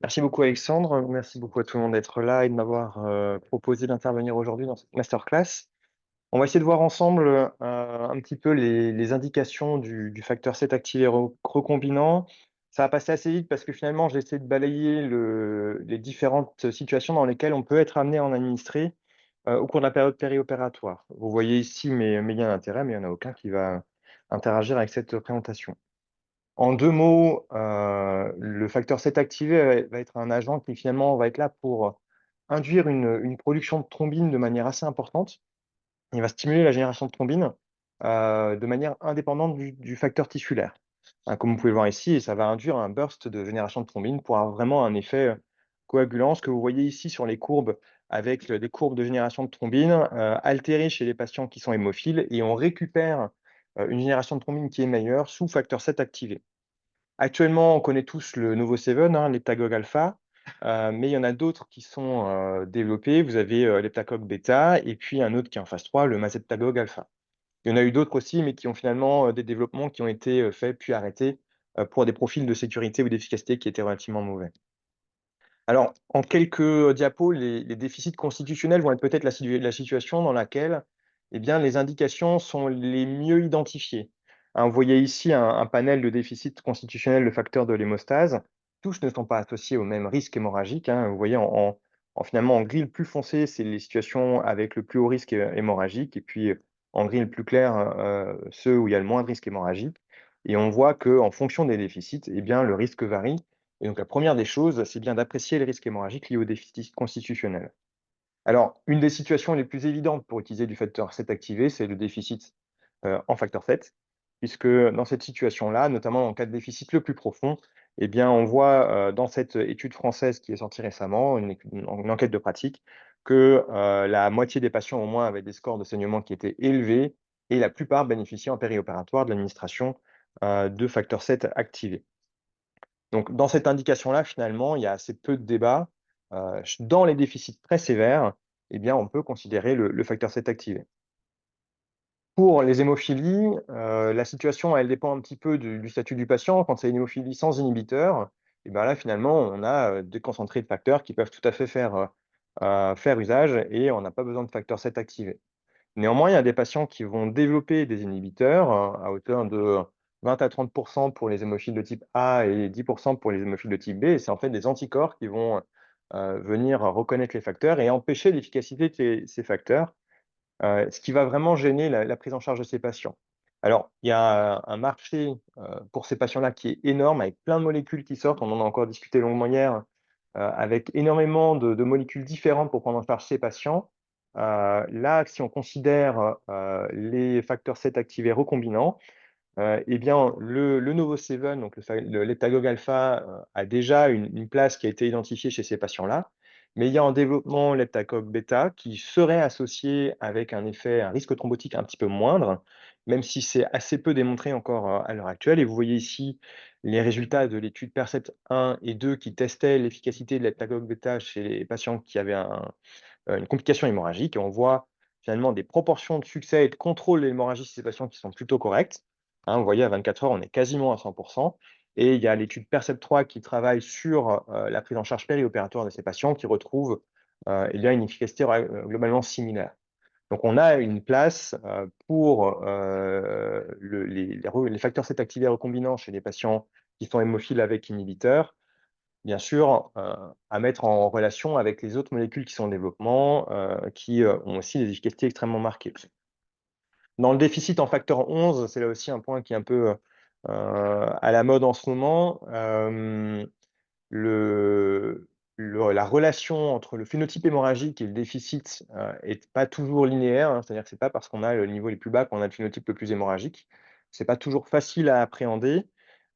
Merci beaucoup Alexandre, merci beaucoup à tout le monde d'être là et de m'avoir proposé d'intervenir aujourd'hui dans cette masterclass. On va essayer de voir ensemble un petit peu les indications du facteur 7 activé recombinant. Ça va passer assez vite parce que finalement, j'ai essayé de balayer les différentes situations dans lesquelles on peut être amené à en administrer au cours de la période périopératoire. Vous voyez ici mes liens d'intérêt, mais il n'y en a aucun qui va interagir avec cette présentation. En 2 mots, le facteur 7 activé va être un agent qui finalement va être là pour induire une production de thrombine de manière assez importante. Il va stimuler la génération de thrombine, de manière indépendante du facteur tissulaire. Hein, comme vous pouvez le voir ici, et ça va induire un burst de génération de thrombine pour avoir vraiment un effet, coagulant. Ce que vous voyez ici sur les courbes avec, des courbes de génération de thrombine, altérées chez les patients qui sont hémophiles et on récupère, une génération de thrombine qui est meilleure sous facteur 7 activé. Actuellement, on connaît tous le Novoseven, hein, l'heptagogue alpha, mais il y en a d'autres qui sont, développés. Vous avez, l'heptacoque bêta et puis un autre qui est en phase 3, le mazeptagogue alpha. Il y en a eu d'autres aussi, mais qui ont finalement, des développements qui ont été, faits puis arrêtés, pour des profils de sécurité ou d'efficacité qui étaient relativement mauvais. Alors, en quelques diapos, les déficits constitutionnels vont être peut-être la situation dans laquelle, eh bien, les indications sont les mieux identifiées. Hein, vous voyez ici un panel de déficits constitutionnels de facteurs de l'hémostase. Tous ne sont pas associés au même risque hémorragique, hein. Vous voyez finalement en gris le plus foncé, c'est les situations avec le plus haut risque hémorragique et puis, en gris le plus clair, ceux où il y a le moins de risque hémorragique et on voit qu'en fonction des déficits, eh bien, le risque varie et donc la première des choses, c'est bien d'apprécier les risques hémorragiques liés au déficit constitutionnel. Alors, une des situations les plus évidentes pour utiliser du facteur 7 activé, c'est le déficit, en facteur 7, puisque dans cette situation-là, notamment en cas de déficit le plus profond, eh bien, on voit, dans cette étude française qui est sortie récemment, une enquête de pratique, que, la moitié des patients au moins avaient des scores de saignement qui étaient élevés et la plupart bénéficiaient en périopératoire de l'administration, de facteur 7 activé. Donc dans cette indication-là, finalement, il y a assez peu de débats. Dans les déficits très sévères, eh bien, on peut considérer le facteur 7 activé. Pour les hémophilies, la situation, elle dépend un petit peu du statut du patient. Quand c'est une hémophilie sans inhibiteur, et ben là, finalement, on a, des concentrés de facteurs qui peuvent tout à fait faire usage et on n'a pas besoin de facteur 7 activé. Néanmoins, il y a des patients qui vont développer des inhibiteurs, à hauteur de 20 à 30 pour les hémophiles de type A et 10 pour les hémophiles de type B et c'est en fait des anticorps qui vont, venir reconnaître les facteurs et empêcher l'efficacité de ces facteurs, ce qui va vraiment gêner la prise en charge de ces patients. Alors, il y a un marché, pour ces patients-là qui est énorme avec plein de molécules qui sortent, on en a encore discuté longuement hier, avec énormément de molécules différentes pour prendre en charge ces patients. Là, si on considère, les facteurs 7 activés recombinants, eh bien, le Novoseven, donc l'heptagogue alpha, a déjà une place qui a été identifiée chez ces patients-là. Mais il y a en développement l'heptacoque bêta qui serait associé avec un risque thrombotique un petit peu moindre, même si c'est assez peu démontré encore, à l'heure actuelle. Et vous voyez ici les résultats de l'étude PERCEPT 1 et 2 qui testaient l'efficacité de l'heptacoque bêta chez les patients qui avaient une complication hémorragique. Et on voit finalement des proportions de succès et de contrôle de l'hémorragie chez ces patients qui sont plutôt correctes. Hein, vous voyez, à 24 heures, on est quasiment à 100 et il y a l'étude PERCEPT 3 qui travaille sur, la prise en charge périopératoire de ces patients qui retrouve, il y a une efficacité globalement similaire. Donc on a une place, pour, les facteurs 7 activés recombinants chez les patients qui sont hémophiles avec inhibiteur, bien sûr, à mettre en relation avec les autres molécules qui sont en développement, qui, ont aussi des efficacités extrêmement marquées. Dans le déficit en facteur 11, c'est là aussi un point qui est un peu, à la mode en ce moment. Le la relation entre le phénotype hémorragique et le déficit, est pas toujours linéaire, hein. C'est-à-dire que c'est pas parce qu'on a le niveau les plus bas qu'on a le phénotype le plus hémorragique. C'est pas toujours facile à appréhender.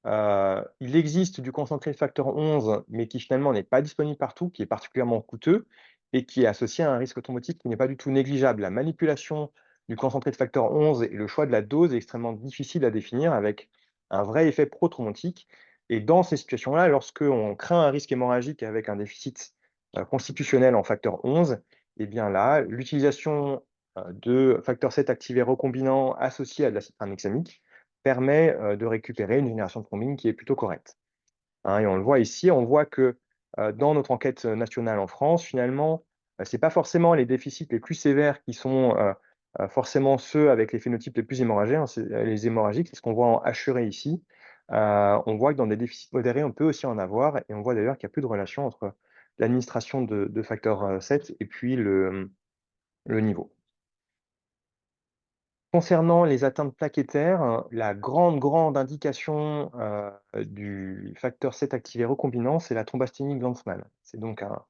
Il existe du concentré de facteur 11, mais qui finalement n'est pas disponible partout, qui est particulièrement coûteux et qui est associé à un risque thrombotique qui n'est pas du tout négligeable. La manipulation du concentré de facteur 11 et le choix de la dose est extrêmement difficile à définir avec un vrai effet prothrombotique et dans ces situations-là, lorsqu'on craint un risque hémorragique avec un déficit, constitutionnel en facteur 11, eh bien là, l'utilisation, de facteur 7 activé recombinant associé à de l'acide tranexamique permet, de récupérer une génération de thrombine qui est plutôt correcte, hein et on le voit ici, on voit que, dans notre enquête nationale en France, finalement, c'est pas forcément les déficits les plus sévères qui sont, forcément ceux avec les phénotypes les plus hémorragiques, hein, c'est les hémorragiques, c'est ce qu'on voit en hachuré ici. On voit que dans des déficits modérés, on peut aussi en avoir et on voit d'ailleurs qu'il y a plus de relation entre l'administration de facteur, 7 et puis le niveau. Concernant les atteintes plaquettaires, la grande indication, du facteur 7 activé recombinant, c'est la thrombasthénie Glanzmann. C'est donc un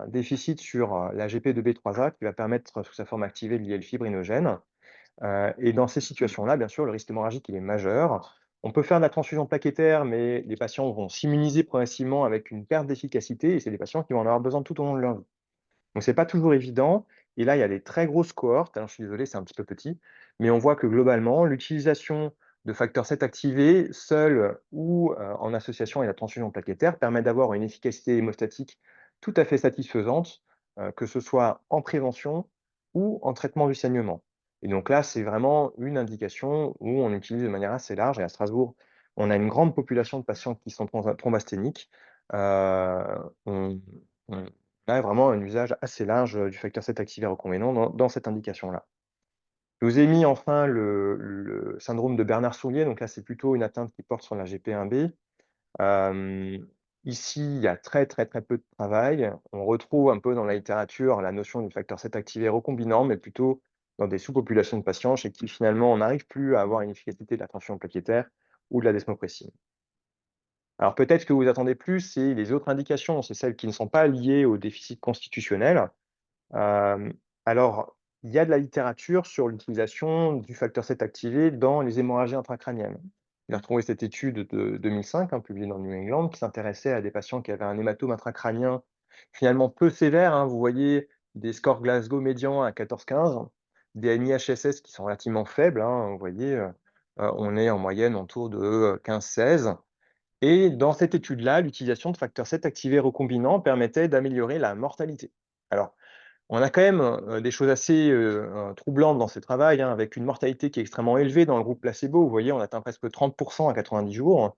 déficit sur, l'AGP2B3A qui va permettre, sous sa forme activée, de lier le fibrinogène. Et dans ces situations-là, bien sûr, le risque hémorragique, il est majeur. On peut faire de la transfusion plaquettaire, mais les patients vont s'immuniser progressivement avec une perte d'efficacité et c'est des patients qui vont en avoir besoin tout au long de leur vie. Donc c'est pas toujours évident et là, il y a des très grosses cohortes, alors je suis désolé, c'est un petit peu petit, mais on voit que globalement, l'utilisation de facteur 7 activé, seul ou en association avec la transfusion plaquettaire, permet d'avoir une efficacité hémostatique tout à fait satisfaisante, que ce soit en prévention ou en traitement du saignement. Et donc là, c'est vraiment une indication où on utilise de manière assez large et à Strasbourg, on a une grande population de patients qui sont thrombasthéniques. On a vraiment un usage assez large, du facteur 7 activé recombinant dans cette indication-là. Je vous ai mis enfin le syndrome de Bernard-Soulier, donc là, c'est plutôt une atteinte qui porte sur la GP1B. Hem, Ici, il y a très peu de travail. On retrouve un peu dans la littérature la notion du facteur 7 activé recombinant, mais plutôt dans des sous-populations de patients chez qui finalement on n'arrive plus à avoir une efficacité de la tension plaquettaire ou de la desmopressine. Alors peut-être que vous attendez plus, c'est les autres indications, c'est celles qui ne sont pas liées au déficit constitutionnel. Hem, alors, il y a de la littérature sur l'utilisation du facteur 7 activé dans les hémorragies intracrâniennes. J'ai retrouvé cette étude de 2005, hein, publiée dans le New England, qui s'intéressait à des patients qui avaient un hématome intracrânien finalement peu sévère, hein. Vous voyez des scores Glasgow médians à 14-15, des NIHSS qui sont relativement faibles, hein. Vous voyez, on est en moyenne autour de 15-16 et dans cette étude-là, l'utilisation de facteur 7 activé recombinant permettait d'améliorer la mortalité. Alors, on a quand même, des choses assez, troublantes dans ce travail, hein, avec une mortalité qui est extrêmement élevée dans le groupe placebo. Vous voyez, on atteint presque 30 à 90 jours.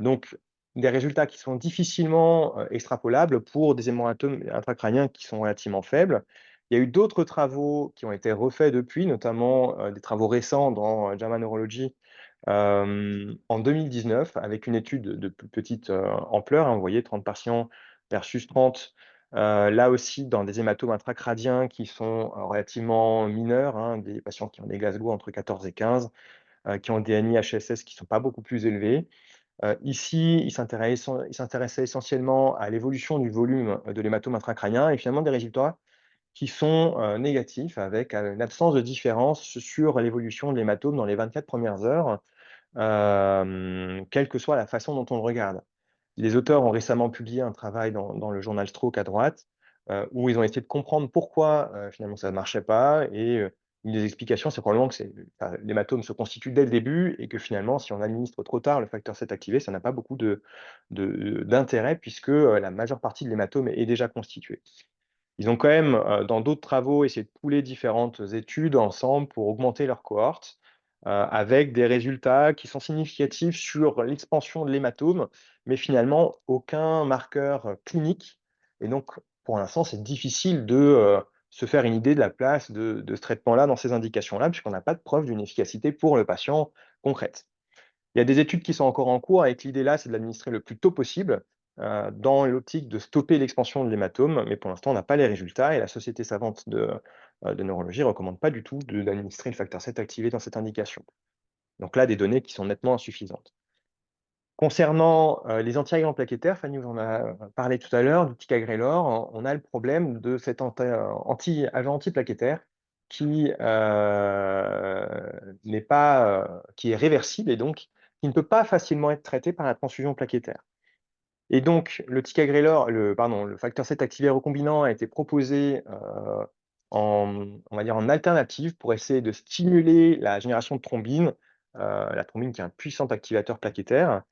Donc des résultats qui sont difficilement, extrapolables pour des hématomes intracrâniens qui sont relativement faibles. Il y a eu d'autres travaux qui ont été refaits depuis, notamment, des travaux récents dans, JAMA Neurology, en 2019 avec une étude de plus petite, ampleur, hein. Vous voyez 30 patients versus 30, là aussi dans des hématomes intracrâniens qui sont, relativement mineurs, hein, des patients qui ont des Glasgow entre 14 et 15, qui ont des NIHSS qui ne sont pas beaucoup plus élevés. Ici, il s'intéressait essentiellement à l'évolution du volume, de l'hématome intracrânien et finalement des résultats qui sont, négatifs avec, une absence de différence sur l'évolution de l'hématome dans les 24 premières heures, quelle que soit la façon dont on le regarde. Les auteurs ont récemment publié un travail dans le journal Stroke à droite, où ils ont essayé de comprendre pourquoi, finalement ça ne marchait pas et une des explications, c'est probablement que l'hématome se constitue dès le début et que finalement, si on administre trop tard le facteur 7 activé, ça n'a pas beaucoup d'intérêt puisque, la majeure partie de l'hématome est déjà constituée. Ils ont quand même, dans d'autres travaux, essayé de pouler différentes études ensemble pour augmenter leur cohorte, avec des résultats qui sont significatifs sur l'expansion de l'hématome, mais finalement aucun marqueur, clinique et donc pour l'instant, c'est difficile de, se faire une idée de la place de ce traitement-là dans ces indications-là, puisqu'on n'a pas de preuve d'une efficacité pour le patient concrète. Il y a des études qui sont encore en cours avec l'idée là, c'est de l'administrer le plus tôt possible, dans l'optique de stopper l'expansion de l'hématome, mais pour l'instant, on n'a pas les résultats et la Société savante de neurologie ne recommande pas du tout d'administrer le facteur 7 activé dans cette indication. Donc là, des données qui sont nettement insuffisantes. Concernant, les antiagréments plaquettaires, Fanny vous en a parlé tout à l'heure, du ticagrelor, on a le problème de cet agent antiplaquettaire qui, n'est pas, qui est réversible et donc qui ne peut pas facilement être traité par la transfusion plaquettaire. Et donc le facteur 7 activé recombinant a été proposé, on va dire en alternative pour essayer de stimuler la génération de thrombine, la thrombine qui est un puissant activateur plaquettaire,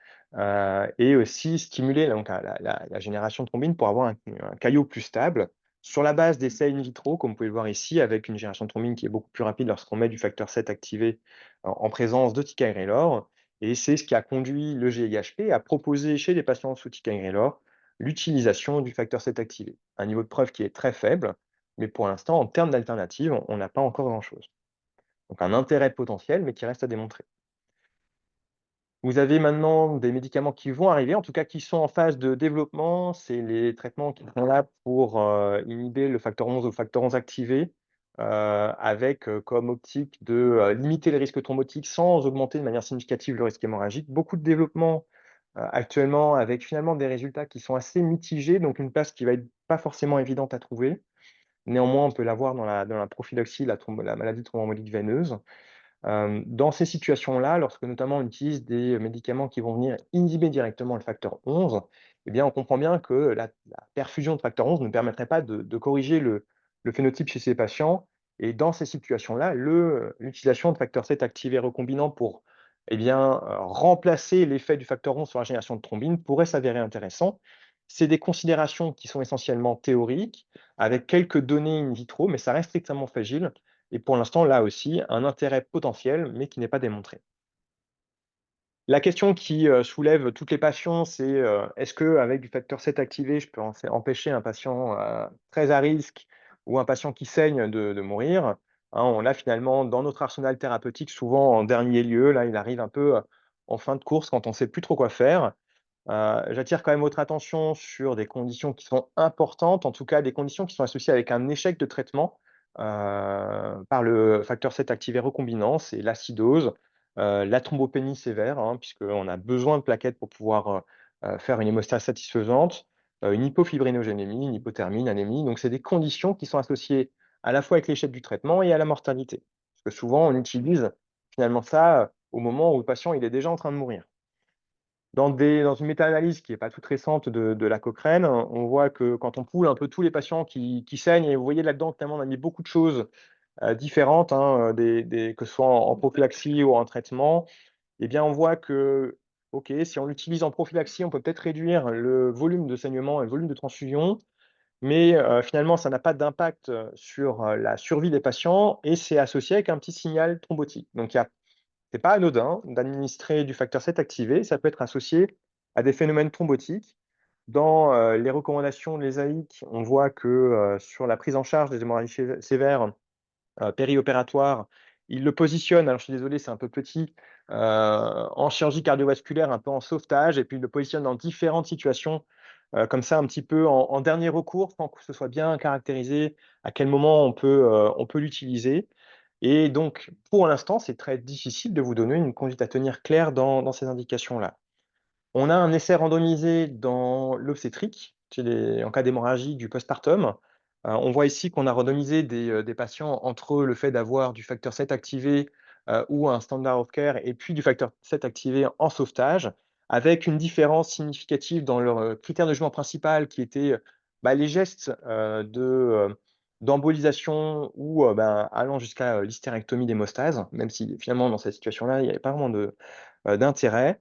et aussi stimuler donc la génération de thrombine pour avoir un caillot plus stable sur la base d'essais in vitro, comme vous pouvez le voir ici, avec une génération de thrombine qui est beaucoup plus rapide lorsqu'on met du facteur 7 activé en présence de ticagrelor et c'est ce qui a conduit le GIHP à proposer chez les patients sous ticagrelor l'utilisation du facteur 7 activé. Un niveau de preuve qui est très faible, mais pour l'instant, en termes d'alternatives, on n'a pas encore grand-chose. Donc un intérêt potentiel, mais qui reste à démontrer. Vous avez maintenant des médicaments qui vont arriver, en tout cas qui sont en phase de développement. C'est les traitements qui sont là pour, inhiber le facteur 11 ou le facteur 11 activé, avec, comme optique de, limiter les risques thrombotiques sans augmenter de manière significative le risque hémorragique. Beaucoup de développement, actuellement avec finalement des résultats qui sont assez mitigés, donc une place qui va être pas forcément évidente à trouver. Néanmoins, on peut l'avoir dans la prophylaxie, la maladie thromboembolique veineuse. Dans ces situations-là, lorsque notamment on utilise des médicaments qui vont venir inhiber directement le facteur 11, eh bien, on comprend bien que la perfusion de facteur 11 ne permettrait pas de corriger le phénotype chez ces patients et dans ces situations-là, l'utilisation de facteur 7 activé recombinant pour, eh bien, remplacer l'effet du facteur 11 sur la génération de thrombine pourrait s'avérer intéressant. C'est des considérations qui sont essentiellement théoriques, avec quelques données in vitro, mais ça reste strictement fragile et pour l'instant, là aussi, un intérêt potentiel, mais qui n'est pas démontré. La question qui, soulève toutes les passions, c'est, est-ce qu'avec du facteur 7 activé, je peux empêcher un patient, très à risque ou un patient qui saigne de mourir? Hein, on l'a finalement dans notre arsenal thérapeutique, souvent en dernier lieu, là, il arrive un peu, en fin de course quand on ne sait plus trop quoi faire. J'attire quand même votre attention sur des conditions qui sont importantes, en tout cas des conditions qui sont associées avec un échec de traitement, par le facteur 7 activé recombinant, c'est l'acidose, la thrombopénie sévère, hein, puisqu'on a besoin de plaquettes pour pouvoir, faire une hémostase satisfaisante, une hypofibrinogénémie, une hypothermie, une anémie. Donc c'est des conditions qui sont associées à la fois avec l'échec du traitement et à la mortalité. Parce que souvent on utilise finalement ça, au moment où le patient il est déjà en train de mourir. Dans une méta-analyse qui est pas toute récente de la Cochrane, on voit que quand on pool un peu tous les patients qui saignent et vous voyez là-dedans finalement on a mis beaucoup de choses, différentes, hein, des que ce soit en prophylaxie ou en traitement. Eh bien on voit que, OK, si on l'utilise en prophylaxie, on peut peut-être réduire le volume de saignement et le volume de transfusion, mais finalement ça n'a pas d'impact, sur, la survie des patients et c'est associé avec un petit signal thrombotique. Donc il y a c'est pas anodin d'administrer du facteur 7 activé, ça peut être associé à des phénomènes thrombotiques. Dans, les recommandations de l'ESAIC, on voit que, sur la prise en charge des hémorragies sévères, périopératoires, ils le positionnent, alors je suis désolé, c'est un peu petit, en chirurgie cardiovasculaire, un peu en sauvetage et puis ils le positionnent dans différentes situations, comme ça un petit peu en dernier recours, sans que ce soit bien caractérisé à quel moment on peut l'utiliser. Et donc, pour l'instant, c'est très difficile de vous donner une conduite à tenir claire dans ces indications-là. On a un essai randomisé dans l'obstétrique, en cas d'hémorragie du postpartum. On voit ici qu'on a randomisé des patients entre le fait d'avoir du facteur 7 activé, ou un standard of care et puis du facteur 7 activé en sauvetage, avec une différence significative dans leur, critère de jugement principal qui était, bah, les gestes, d'embolisation ou, ben, allant jusqu'à, l'hystérectomie d'hémostase, même si finalement dans cette situation-là, il n'y avait pas vraiment d'intérêt.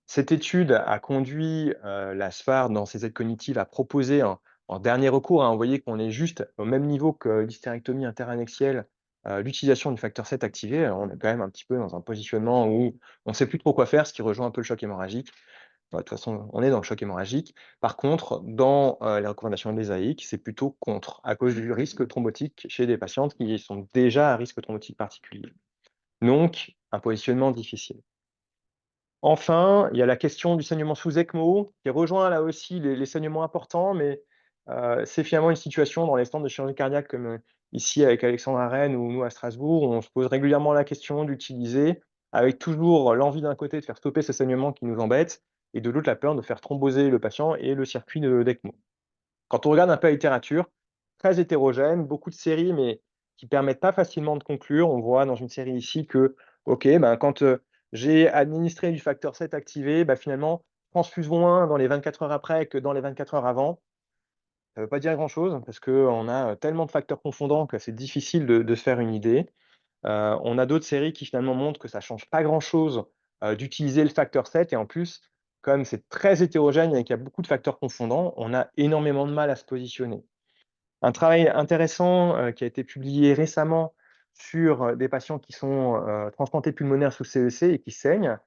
Cette étude a conduit, la SFAR dans ses aides cognitives à proposer en dernier recours, hein, vous voyez qu'on est juste au même niveau que l'hystérectomie interannexielle, l'utilisation du facteur 7 activé. On est quand même un petit peu dans un positionnement où on ne sait plus trop quoi faire, ce qui rejoint un peu le choc hémorragique. Bah, de toute façon, on est dans le choc hémorragique. Par contre, dans, les recommandations de l'ESAIC, c'est plutôt contre, à cause du risque thrombotique chez des patientes qui sont déjà à risque thrombotique particulier. Donc un positionnement difficile. Enfin, il y a la question du saignement sous ECMO, qui rejoint là aussi les saignements importants, mais c'est finalement une situation dans les centres de chirurgie cardiaque comme, ici avec Alexandre à Rennes ou nous à Strasbourg, où on se pose régulièrement la question d'utiliser, avec toujours l'envie d'un côté de faire stopper ce saignement qui nous embête et de l'autre la peur de faire thromboser le patient et le circuit d'ECMO. Quand on regarde un peu la littérature, très hétérogène, beaucoup de séries, mais qui permettent pas facilement de conclure. On voit dans une série ici que, OK, ben, quand, j'ai administré du facteur 7 activé, bah, finalement, je transfuse moins dans les 24 heures après que dans les 24 heures avant. Ça veut pas dire grand-chose parce qu'on a, tellement de facteurs confondants que c'est difficile de se faire une idée. On a d'autres séries qui finalement montrent que ça change pas grand-chose, d'utiliser le facteur 7 et en plus, comme c'est très hétérogène et qu'il y a beaucoup de facteurs confondants, on a énormément de mal à se positionner. Un travail intéressant, qui a été publié récemment sur, des patients qui sont, transplantés pulmonaires sous CEC et qui saignent.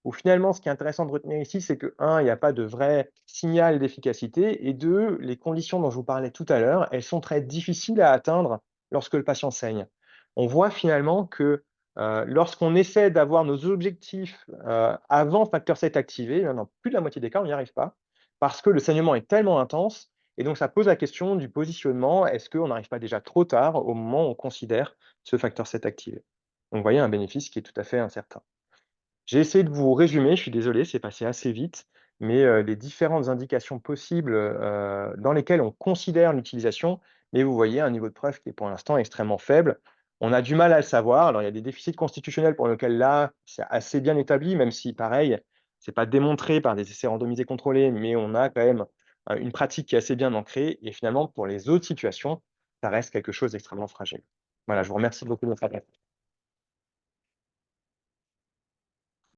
où finalement, ce qui est intéressant de retenir ici, c'est que, un, il n'y a pas de vrai signal d'efficacité et deux, les conditions dont je vous parlais tout à l'heure, elles sont très difficiles à atteindre lorsque le patient saigne. On voit finalement que, lorsqu'on essaie d'avoir nos objectifs, avant facteur 7 activé, dans plus de la moitié des cas, on n'y arrive pas parce que le saignement est tellement intense et donc ça pose la question du positionnement. Est-ce qu'on n'arrive pas déjà trop tard au moment où on considère ce facteur 7 activé? Donc vous voyez un bénéfice qui est tout à fait incertain. J'ai essayé de vous résumer, je suis désolé, c'est passé assez vite, mais les différentes indications possibles, dans lesquelles on considère l'utilisation, mais vous voyez un niveau de preuve qui est pour l'instant extrêmement faible. On a du mal à le savoir. Alors il y a des déficits constitutionnels pour lesquels là, c'est assez bien établi, même si pareil, c'est pas démontré par des essais randomisés contrôlés, mais on a quand même, une pratique qui est assez bien ancrée et finalement pour les autres situations, ça reste quelque chose d'extrêmement fragile. Voilà, je vous remercie beaucoup de votre attention.